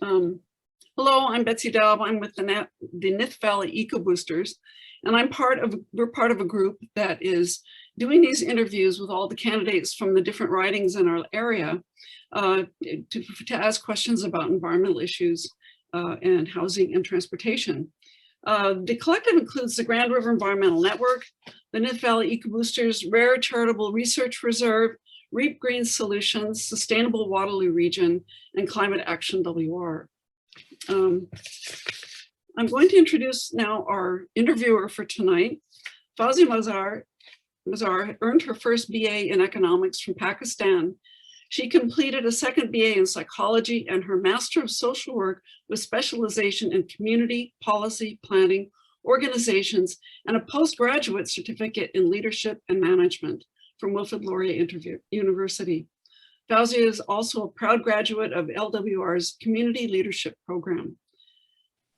Hello, I'm Betsy Daub. I'm with the Nith Valley EcoBoosters, and we're part of a group that is doing these interviews with all the candidates from the different ridings in our area to ask questions about environmental issues and housing and transportation. The collective includes the Grand River Environmental Network, the Nith Valley EcoBoosters, Rare Charitable Research Reserve, Reep Green Solutions, Sustainable Waterloo Region, and ClimateActionWR. I'm going to introduce now our interviewer for tonight. Fawzia Mazhar earned her first BA in economics from Pakistan. She completed a second BA in psychology and her Master of Social Work with specialization in community, policy, planning, organizations, and a postgraduate certificate in leadership and management from Wilfrid Laurier University. Fawzia is also a proud graduate of LWR's Community Leadership Program.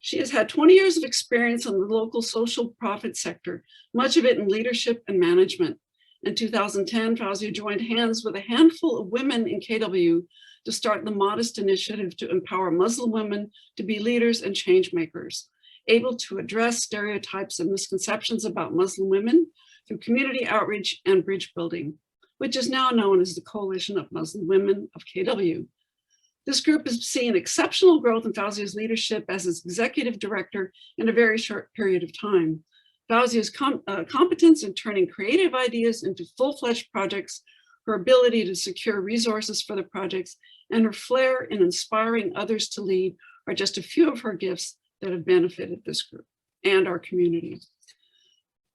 She has had 20 years of experience in the local social profit sector, much of it in leadership and management. In 2010, Fawzia joined hands with a handful of women in KW to start the modest initiative to empower Muslim women to be leaders and change makers, able to address stereotypes and misconceptions about Muslim women through community outreach and bridge building, which is now known as the Coalition of Muslim Women of KW. This group has seen exceptional growth in Fawzia's leadership as its executive director in a very short period of time. Fawzia's competence in turning creative ideas into full-fledged projects, her ability to secure resources for the projects, and her flair in inspiring others to lead are just a few of her gifts that have benefited this group and our community.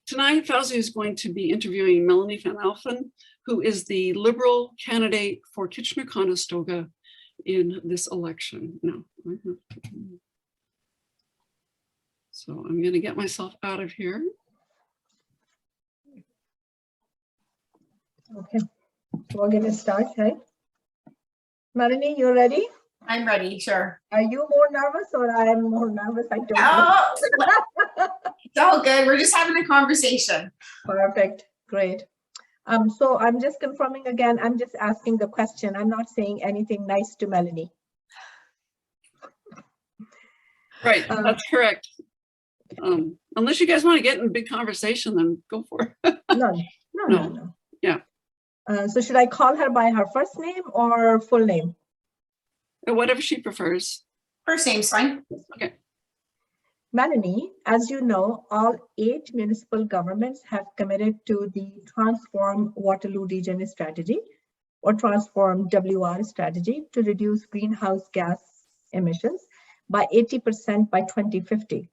Tonight, Fawzia is going to be interviewing Melanie Van Alphen, who is the Liberal candidate for Kitchener-Conestoga in this election. So I'm going to get myself out of here. Okay, we're going to start, right? Melanie, you ready? I'm ready, sure. Are you more nervous or I'm more nervous? I don't know. It's all good. We're just having a conversation. Perfect, great. So I'm just confirming again, I'm just asking the question. I'm not saying anything nice to Melanie. Right, that's correct. Unless you guys want to get in a big conversation, then go for it. No. Yeah. So should I call her by her first name or full name? Whatever she prefers. First name's fine. Okay. Melanie, as you know, all 8 municipal governments have committed to the Transform Waterloo Region strategy or Transform WR strategy to reduce greenhouse gas emissions by 80% by 2050,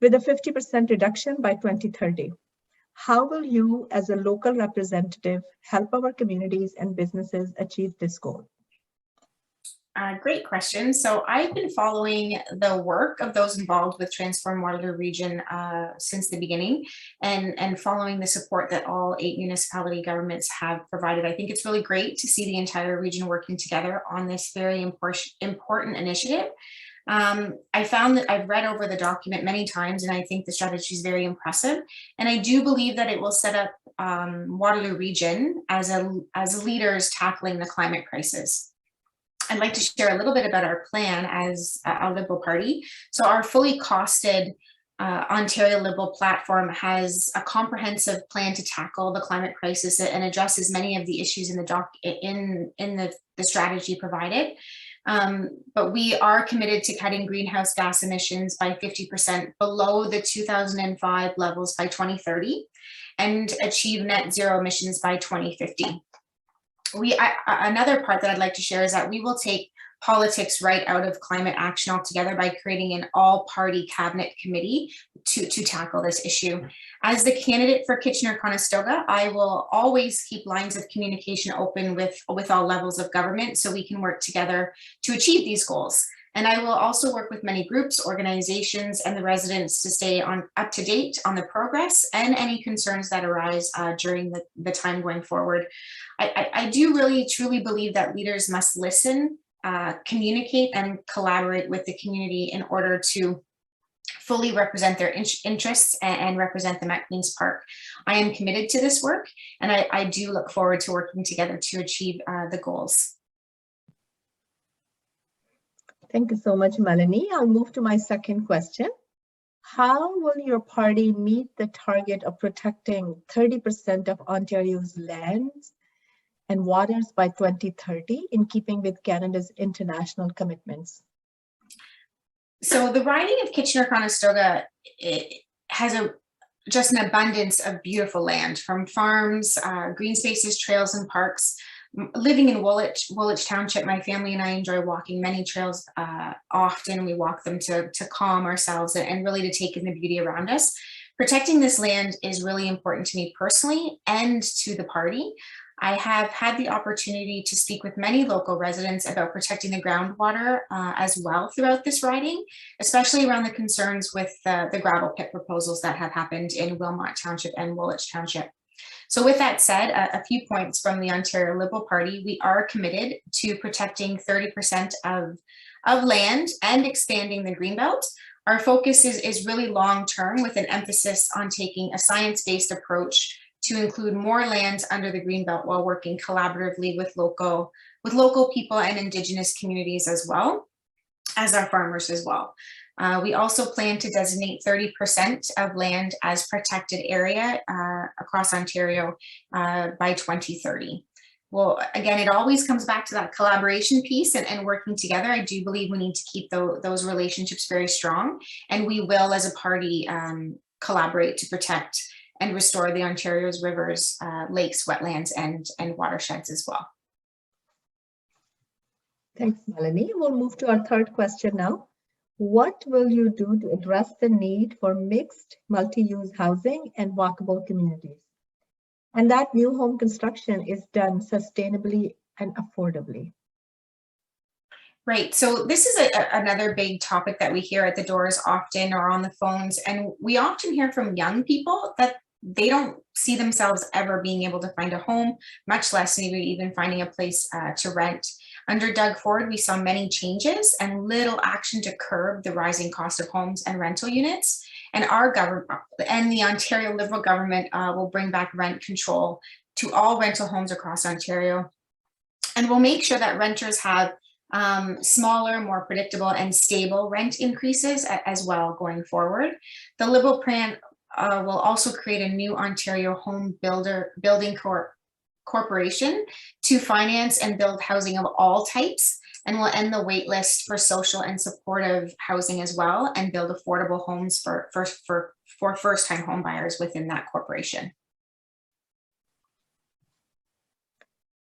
with a 50% reduction by 2030. How will you, as a local representative, help our communities and businesses achieve this goal? Great question. So I've been following the work of those involved with Transform Waterloo Region since the beginning and following the support that all 8 municipality governments have provided. I think it's really great to see the entire region working together on this very important initiative. I found that I've read over the document many times and I think the strategy is very impressive. And I do believe that it will set up Waterloo Region as leaders tackling the climate crisis. I'd like to share a little bit about our plan as a Liberal Party. So our fully costed Ontario Liberal platform has a comprehensive plan to tackle the climate crisis and addresses many of the issues in the strategy provided. But we are committed to cutting greenhouse gas emissions by 50% below the 2005 levels by 2030 and achieve net zero emissions by 2050. Another part that I'd like to share is that we will take politics right out of climate action altogether by creating an all-party cabinet committee to tackle this issue. As the candidate for Kitchener-Conestoga, I will always keep lines of communication open with all levels of government so we can work together to achieve these goals. And I will also work with many groups, organizations, and the residents to stay up to date on the progress and any concerns that arise during the time going forward. I do really truly believe that leaders must listen, communicate, and collaborate with the community in order to fully represent their interests and represent them at Queen's Park. I am committed to this work, and I do look forward to working together to achieve the goals. Thank you so much, Melanie. I'll move to my second question. How will your party meet the target of protecting 30% of Ontario's lands and waters by 2030 in keeping with Canada's international commitments? So the riding of Kitchener-Conestoga has just an abundance of beautiful land, from farms, green spaces, trails, and parks. Living in Woolwich Township, my family and I enjoy walking many trails often. We walk them to calm ourselves and really to take in the beauty around us. Protecting this land is really important to me personally and to the party. I have had the opportunity to speak with many local residents about protecting the groundwater as well throughout this riding, especially around the concerns with the gravel pit proposals that have happened in Wilmot Township and Woolwich Township. So with that said, a few points from the Ontario Liberal Party. We are committed to protecting 30% of land and expanding the Greenbelt. Our focus is really long-term, with an emphasis on taking a science-based approach to include more lands under the Greenbelt while working collaboratively with local people and Indigenous communities, as well as our farmers as well. We also plan to designate 30% of land as protected area across Ontario by 2030. Well, again, it always comes back to that collaboration piece and working together. I do believe we need to keep those relationships very strong, and we will, as a party, collaborate to protect and restore the Ontario's rivers, lakes, wetlands, and watersheds as well. Thanks, Melanie. We'll move to our third question now. What will you do to address the need for mixed multi-use housing and walkable communities, and that new home construction is done sustainably and affordably? Right, so this is another big topic that we hear at the doors often, or on the phones, and we often hear from young people that they don't see themselves ever being able to find a home, much less maybe even finding a place to rent. Under Doug Ford, we saw many changes and little action to curb the rising cost of homes and rental units. And our government and the Ontario Liberal government will bring back rent control to all rental homes across Ontario. And we'll make sure that renters have smaller, more predictable and stable rent increases as well going forward. The Liberal plan will also create a new Ontario Home Building Corporation to finance and build housing of all types, and will end the wait list for social and supportive housing as well, and build affordable homes for first-time home buyers within that corporation.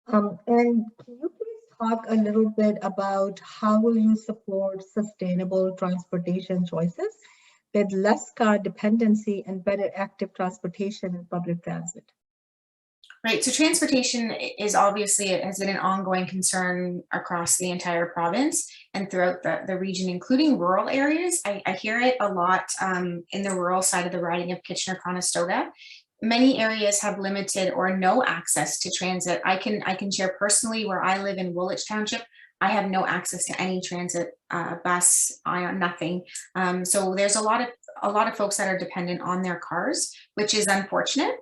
And can you please talk a little bit about how will you support sustainable transportation choices with less car dependency and better active transportation and public transit? Right, so transportation is obviously, it has been an ongoing concern across the entire province and throughout the region, including rural areas. I hear it a lot in the rural side of the riding of Kitchener-Conestoga. Many areas have limited or no access to transit. I can share personally, where I live in Woolwich Township, I have no access to any transit, bus, ion, nothing. So there's a lot of folks that are dependent on their cars, which is unfortunate.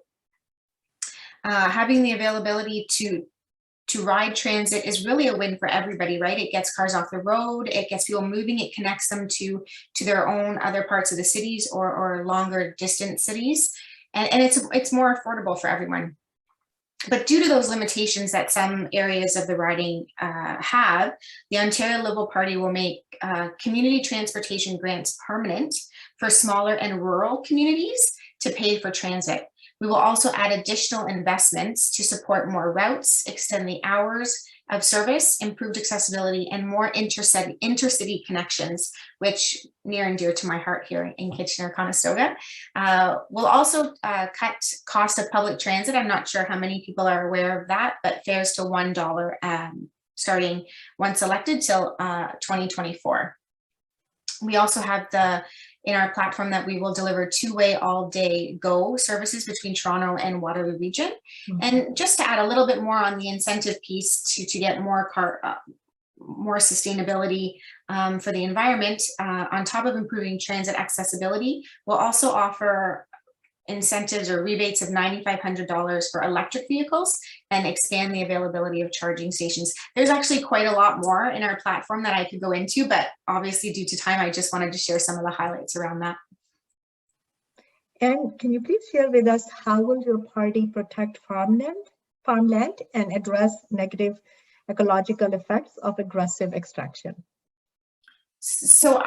Having the availability to ride transit is really a win for everybody, right? It gets cars off the road, it gets people moving, it connects them to their own other parts of the cities or longer distance cities, and it's more affordable for everyone. But due to those limitations that some areas of the riding have, the Ontario Liberal Party will make community transportation grants permanent for smaller and rural communities to pay for transit. We will also add additional investments to support more routes, extend the hours of service, improved accessibility, and more intercity connections, which near and dear to my heart here in Kitchener-Conestoga. We'll also cut cost of public transit. I'm not sure how many people are aware of that, but fares to $1 starting once elected till 2024. We also have in our platform that we will deliver two-way all-day GO services between Toronto and Waterloo Region. Mm-hmm. And just to add a little bit more on the incentive piece to get more sustainability for the environment, on top of improving transit accessibility, we'll also offer incentives or rebates of $9,500 for electric vehicles and expand the availability of charging stations. There's actually quite a lot more in our platform that I could go into, but obviously due to time, I just wanted to share some of the highlights around that. And can you please share with us how will your party protect farmland and address negative ecological effects of aggressive extraction? So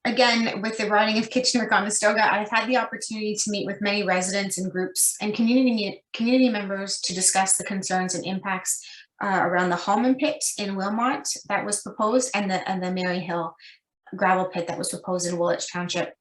again, with the riding of Kitchener-Conestoga, I've had the opportunity to meet with many residents and groups and community members to discuss the concerns and impacts around the Holman pit in Wilmot that was proposed and the Mary Hill gravel pit that was proposed in Woolwich Township.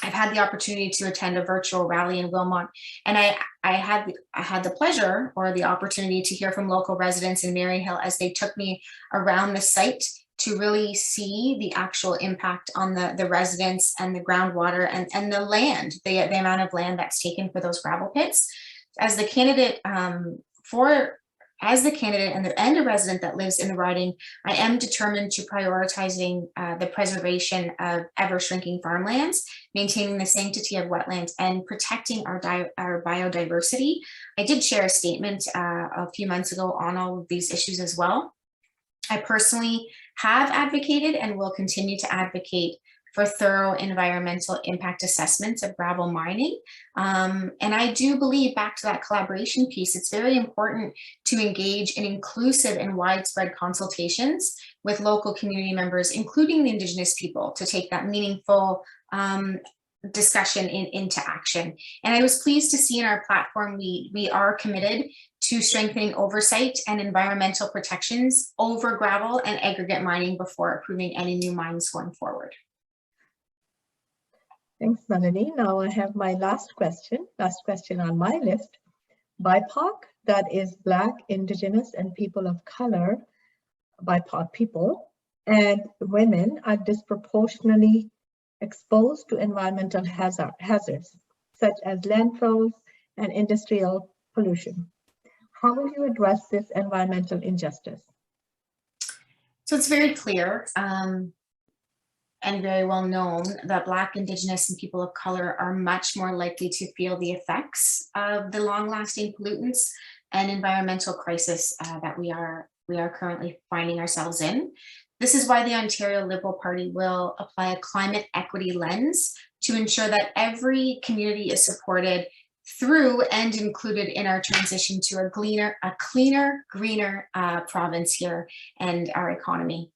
I've had the opportunity to attend a virtual rally in Wilmot, and I had the pleasure or the opportunity to hear from local residents in Mary Hill as they took me around the site to really see the actual impact on the residents and the groundwater and the land, the amount of land that's taken for those gravel pits. As the candidate and a resident that lives in the riding, I am determined to prioritizing the preservation of ever shrinking farmlands, maintaining the sanctity of wetlands, and protecting our biodiversity. I did share a statement a few months ago on all of these issues as well. I personally have advocated and will continue to advocate for thorough environmental impact assessments of gravel mining. And I do believe, back to that collaboration piece, it's very important to engage in inclusive and widespread consultations with local community members, including the Indigenous people, to take that meaningful discussion into action. And I was pleased to see in our platform, we are committed to strengthening oversight and environmental protections over gravel and aggregate mining before approving any new mines going forward. Thanks, Melanie. Now I have my last question on my list. BIPOC, that is Black, Indigenous, and people of color, BIPOC people, and women are disproportionately exposed to environmental hazards, such as landfills and industrial pollution. How will you address this environmental injustice? So it's very clear and very well known that Black, Indigenous, and people of color are much more likely to feel the effects of the long-lasting pollutants and environmental crisis that we are currently finding ourselves in. This is why the Ontario Liberal Party will apply a climate equity lens to ensure that every community is supported through and included in our transition to a cleaner, greener province here and our economy.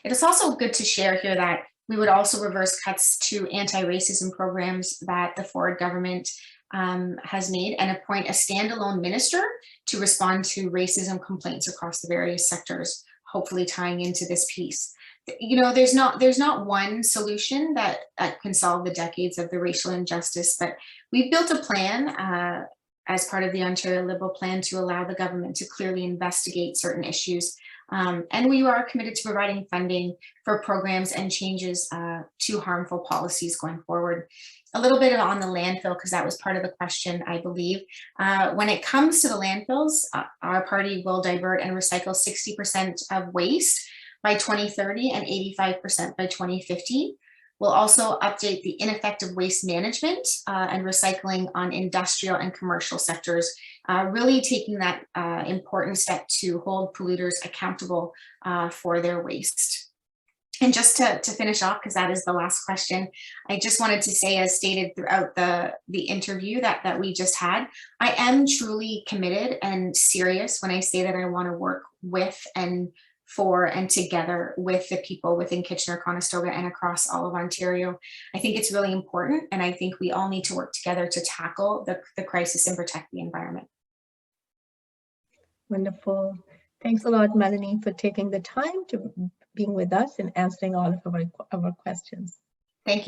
It is also good to share here that we would also reverse cuts to anti-racism programs that the Ford government has made and appoint a standalone minister to respond to racism complaints across the various sectors, hopefully tying into this piece. You know, there's not one solution that can solve the decades of the racial injustice, but we've built a plan as part of the Ontario Liberal plan to allow the government to clearly investigate certain issues. And we are committed to providing funding for programs and changes to harmful policies going forward. A little bit on the landfill, because that was part of the question, I believe. When it comes to the landfills, our party will divert and recycle 60% of waste by 2030 and 85% by 2050. We'll also update the ineffective waste management and recycling on industrial and commercial sectors, really taking that important step to hold polluters accountable for their waste. And just to finish off, because that is the last question, I just wanted to say, as stated throughout the interview that we just had, I am truly committed and serious when I say that I want to work with and for and together with the people within Kitchener-Conestoga and across all of Ontario. I think it's really important, and I think we all need to work together to tackle the crisis and protect the environment. Wonderful. Thanks a lot, Melanie, for taking the time to being with us and answering all of our questions. Thank you.